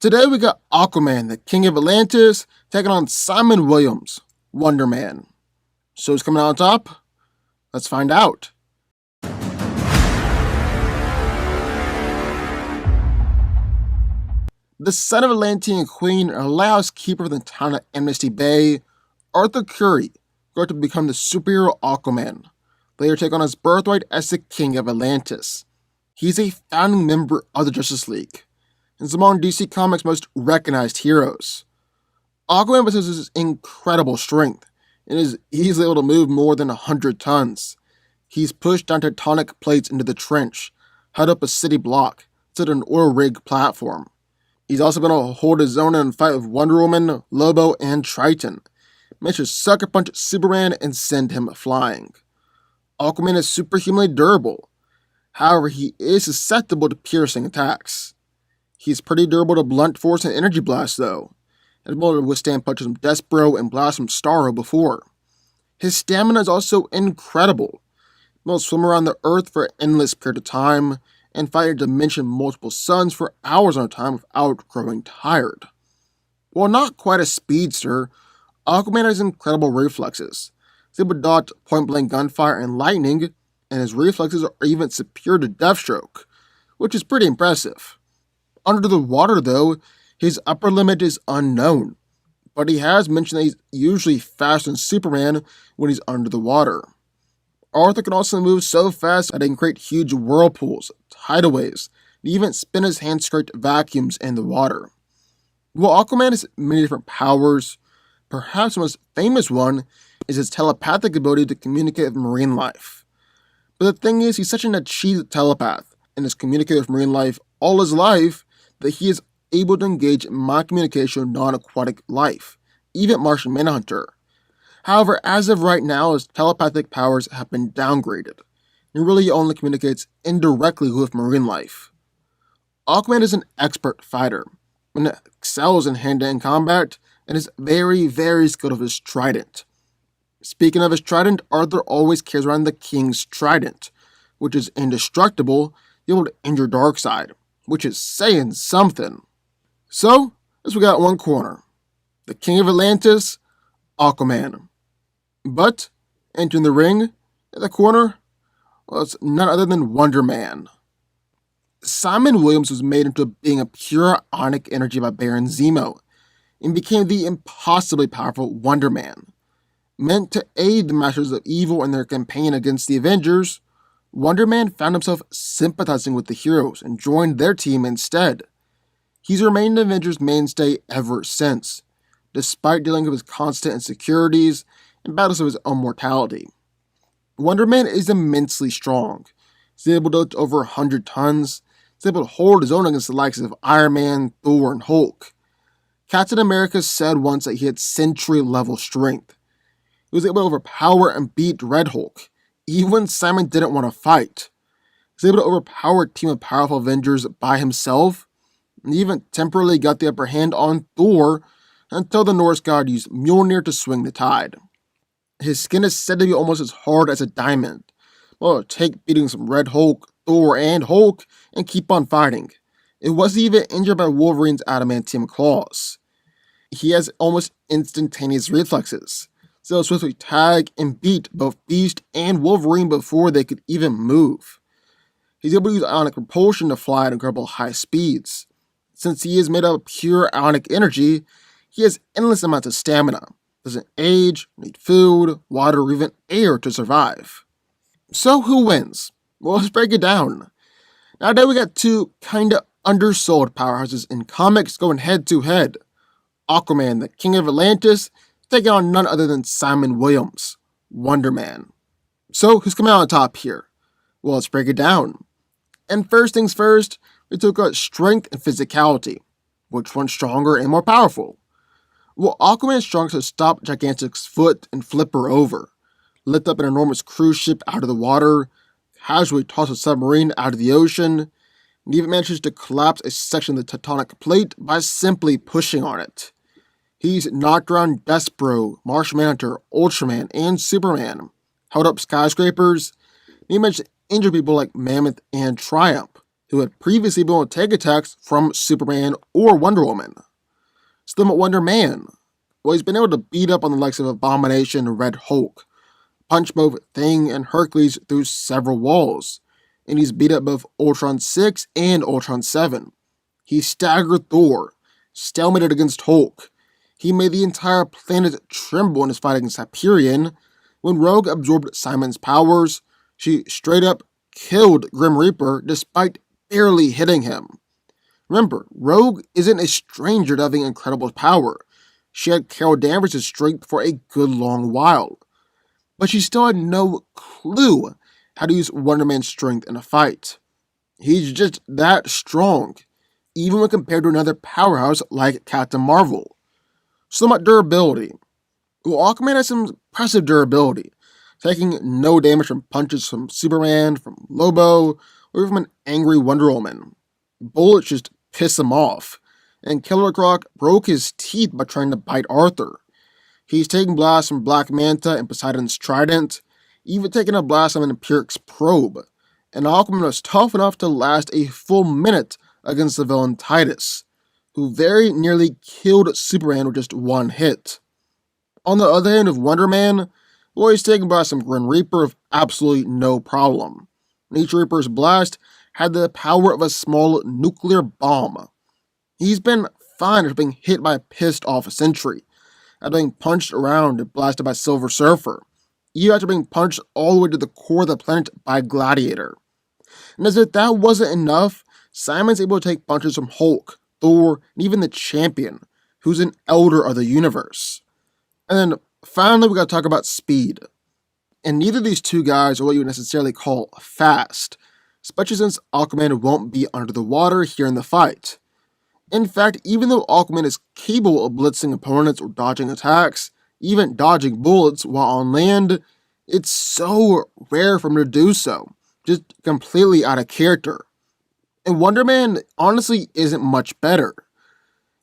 Today we got Aquaman, the King of Atlantis, taking on Simon Williams, Wonder Man. So who's coming out on top? Let's find out. The son of Atlantean Queen and lighthouse keeper of the town of Amnesty Bay, Arthur Curry, grew up to become the superhero Aquaman, later take on his birthright as the King of Atlantis. He's a founding member of the Justice League, and is among DC Comics' most recognized heroes. Aquaman possesses incredible strength, and is easily able to move more than 100 tons. He's pushed down tectonic plates into the trench, held up a city block, set an oil rig platform. He's also been able to hold his own in a fight with Wonder Woman, Lobo, and Triton, managed to sucker punch Superman and send him flying. Aquaman is superhumanly durable. However, he is susceptible to piercing attacks. He's pretty durable to blunt force and energy blasts, though, and able to withstand punches from Despero and blasts from Starro before. His stamina is also incredible. He will swim around the Earth for an endless period of time, and fight a dimension multiple suns for hours on a time without growing tired. While not quite a speedster, Aquaman has incredible reflexes. He's able to dodge point-blank gunfire and lightning, and his reflexes are even superior to Deathstroke, which is pretty impressive. Under the water, though, his upper limit is unknown, but he has mentioned that he's usually faster than Superman when he's under the water. Arthur can also move so fast that he can create huge whirlpools, tidal waves, and even spin his hands to create vacuums in the water. While Aquaman has many different powers, perhaps the most famous one is his telepathic ability to communicate with marine life. But the thing is, he's such an achieved telepath and has communicated with marine life all his life that he is able to engage in mind communication with non-aquatic life, even Martian Manhunter. However, as of right now, his telepathic powers have been downgraded. He really only communicates indirectly with marine life. Aquaman is an expert fighter, and excels in hand-to-hand combat, and is very, very skilled with his trident. Speaking of his trident, Arthur always carries around the King's Trident, which is indestructible, able to injure Darkseid, which is saying something. So, as we got one corner, the King of Atlantis, Aquaman. But, entering the ring, at the corner, well, it's none other than Wonder Man. Simon Williams was made into being a pure ionic energy by Baron Zemo, and became the impossibly powerful Wonder Man. Meant to aid the Masters of Evil in their campaign against the Avengers, Wonder Man found himself sympathizing with the heroes and joined their team instead. He's remained an Avengers mainstay ever since, despite dealing with his constant insecurities and battles of his own mortality. Wonder Man is immensely strong. He's able to lift over 100 tons. He's able to hold his own against the likes of Iron Man, Thor, and Hulk. Captain America said once that he had century-level strength. He was able to overpower and beat Red Hulk, even when Simon didn't want to fight. He was able to overpower a team of powerful Avengers by himself, and even temporarily got the upper hand on Thor until the Norse god used Mjolnir to swing the tide. His skin is said to be almost as hard as a diamond. Well, take beating some Red Hulk, Thor, and Hulk, and keep on fighting. It wasn't even injured by Wolverine's adamantium claws. He has almost instantaneous reflexes, so he'll swiftly tag and beat both Beast and Wolverine before they could even move. He's able to use ionic propulsion to fly at incredible high speeds. Since he is made up of pure ionic energy, he has endless amounts of stamina. Doesn't age, need food, water, or even air to survive. So who wins? Well, let's break it down. Nowadays we got two kinda undersold powerhouses in comics going head to head. Aquaman, the King of Atlantis, taking on none other than Simon Williams, Wonder Man. So who's coming out on top here? Well, let's break it down. And first things first, we took out strength and physicality. Which one's stronger and more powerful? Well, Aquaman is strong to stop Gigantic's foot and flip her over, lift up an enormous cruise ship out of the water, casually toss a submarine out of the ocean, and even manages to collapse a section of the tectonic plate by simply pushing on it. He's knocked around Despero, Martian Manhunter, Ultraman, and Superman, held up skyscrapers, and he managed to injure people like Mammoth and Triumph. who had previously been able to take attacks from Superman or Wonder Woman. Still at Wonder Man, well, he's been able to beat up on the likes of Abomination and Red Hulk, punch both Thing and Hercules through several walls, and he's beat up both Ultron 6 and Ultron 7. He staggered Thor, stalemated against Hulk. He made the entire planet tremble in his fight against Hyperion. When Rogue absorbed Simon's powers, she straight up killed Grim Reaper despite barely hitting him. Remember, Rogue isn't a stranger to having incredible power. She had Carol Danvers' strength for a good long while. But she still had no clue how to use Wonder Man's strength in a fight. He's just that strong, even when compared to another powerhouse like Captain Marvel. So about durability. Well, Aquaman has some impressive durability, taking no damage from punches from Superman, from Lobo, or from an angry Wonder Woman. Bullets just piss him off, and Killer Croc broke his teeth by trying to bite Arthur. He's taking blasts from Black Manta and Poseidon's Trident, even taking a blast from an Empiric's probe, and Aquaman was tough enough to last a full minute against the villain Titus, who very nearly killed Superman with just one hit. On the other hand of Wonder Man, well, he's taken blasts from Grim Reaper with absolutely no problem. Each Reaper's blast had the power of a small nuclear bomb. He's been fine after being hit by a pissed off Sentry, after being punched around and blasted by Silver Surfer, even after being punched all the way to the core of the planet by Gladiator. And as if that wasn't enough, Simon's able to take punches from Hulk, Thor, and even the Champion, who's an elder of the universe. And then finally we gotta talk about speed. And neither of these two guys are what you would necessarily call fast, especially since Aquaman won't be under the water here in the fight. In fact, even though Aquaman is capable of blitzing opponents or dodging attacks, even dodging bullets while on land, it's so rare for him to do so, just completely out of character. And Wonder Man honestly isn't much better.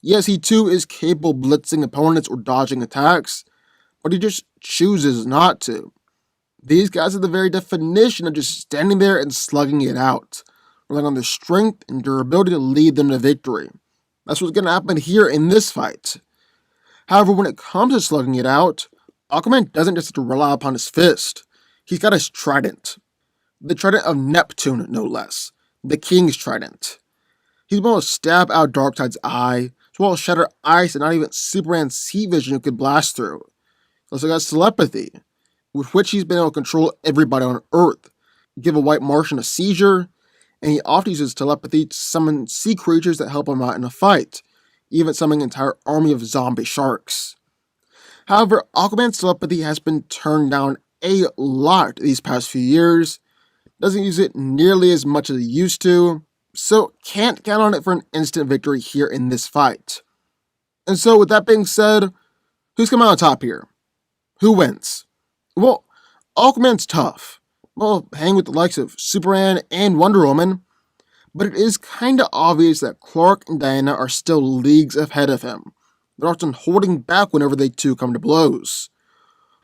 Yes, he too is capable of blitzing opponents or dodging attacks, but he just chooses not to. These guys are the very definition of just standing there and slugging it out, relying on their strength and durability to lead them to victory. That's what's going to happen here in this fight. However, when it comes to slugging it out, Aquaman doesn't just have to rely upon his fist. He's got his trident. The trident of Neptune, no less. The King's Trident. He's able to stab out Darkseid's eye, as well as shatter ice and not even Superman's heat vision could blast through. He also got telepathy, with which he's been able to control everybody on Earth, give a white Martian a seizure, and he often uses telepathy to summon sea creatures that help him out in a fight, even summoning an entire army of zombie sharks. However, Aquaman's telepathy has been turned down a lot these past few years, doesn't use it nearly as much as he used to, so can't count on it for an instant victory here in this fight. And so with that being said, who's coming out on top here? Who wins? Well, Aquaman's tough. Well, hang with the likes of Superman and Wonder Woman, but it is kinda obvious that Clark and Diana are still leagues ahead of him. They're often holding back whenever they two come to blows.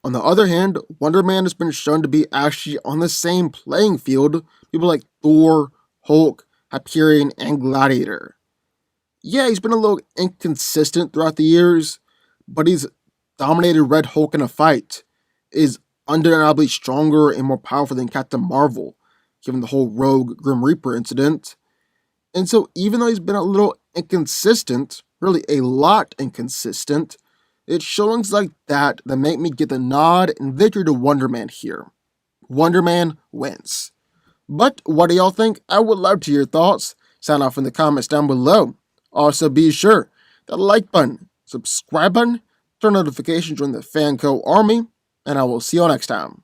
On the other hand, Wonder Man has been shown to be actually on the same playing field, people like Thor, Hulk, Hyperion, and Gladiator. Yeah, he's been a little inconsistent throughout the years, but he's dominated Red Hulk in a fight, is undeniably stronger and more powerful than Captain Marvel, given the whole Rogue Grim Reaper incident. And so even though he's been a little inconsistent, really a lot inconsistent, it's showings like that that make me get the nod and victory to Wonder Man here. Wonder Man wins. But what do y'all think? I would love to hear your thoughts. Sound off in the comments down below. Also be sure that like button, subscribe button, turn notifications, join the DanCo army, and I will see you all next time.